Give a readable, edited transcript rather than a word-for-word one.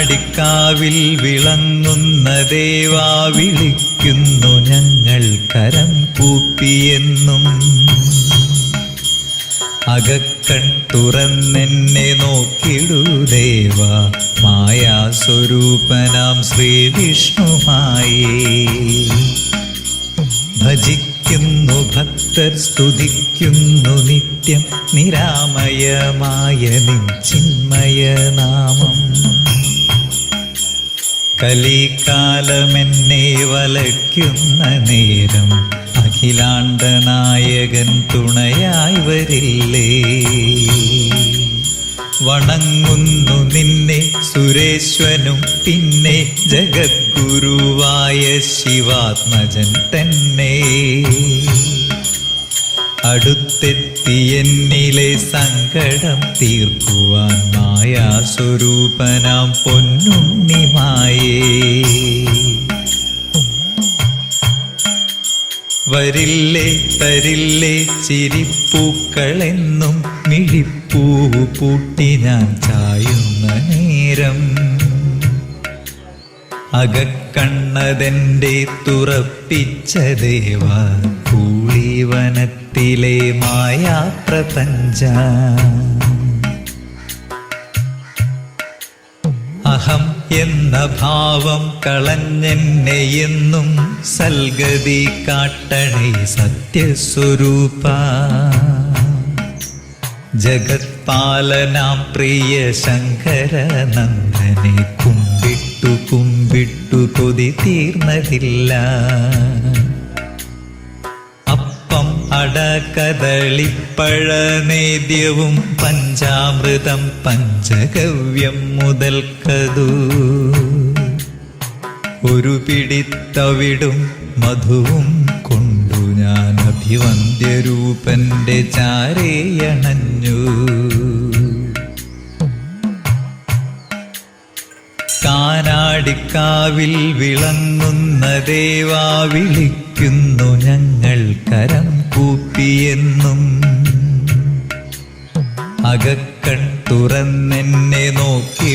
കാനാടിക്കാവിൽ വിളങ്ങുന്ന ദേവാ വിളിക്കുന്നു ഞങ്ങൾ കരം കൂപ്പിയെന്നും. അകക്കൺ തുറന്നെന്നെ നോക്കിടൂ ദേവാ, മായാസ്വരൂപനാം ശ്രീവിഷ്ണുമായേ. ഭജിക്കുന്നു ഭക്തർ, സ്തുതിക്കുന്നു നിത്യം നിരാമയമായ നിൻ ചിന്മയനാമം. കലികാലമെന്നെ വലയ്ക്കുന്ന നേരം അഖിലാണ്ടനായകൻ തുണയായി വരില്ലേ. വണങ്ങുന്നു നിന്നെ സുരേശ്വനും പിന്നെ ജഗദ്ഗുരുവായ ശിവാത്മജൻ തന്നെ. അടുത്തെത്തിയെന്നിലെ സങ്കടം തീർക്കുവാൻ മായാസ്വരൂപനാം പൊന്നുണ്ണിമായേ. വരില്ലേ തരില്ലേ ചിരിപ്പൂക്കളെന്നും മിഴിപ്പൂവ് പൂട്ടി ഞാൻ ചായുന്ന നേരം. അകക്കണ്ണതെന്റെ തുറപ്പിച്ച ദേവാ, കൂളിവനത്തിലെ മായാപ്രപഞ്ച. അഹം എന്ന ഭാവം കളഞ്ഞെന്നെയെന്നും സൽഗതി കാട്ടണേ സത്യസ്വരൂപ. ജഗത്പാലനാം പ്രിയ ശങ്കരനന്ദനെ കുമ്പിട്ടു കുമ്പിട്ടു കൊതി തീർന്നതില്ല. അപ്പം അടകദളിപ്പഴനേദ്യവും പഞ്ചാമൃതം പഞ്ചഗവ്യം മുതൽക്കതു. ഒരു പിടിത്തവിടും മധുവും കൊണ്ടു ഞാൻ അഭിവന്ദ്യരൂപന്റെ ചാരേയണഞ്ഞു. കാനാടിക്കാവിൽ വിളങ്ങുന്ന ദേവാ വിളിക്കുന്നു ഞങ്ങൾ കരം കൂപ്പിയെന്നും. അകക്കൺ തുറന്നെന്നെ നോക്കി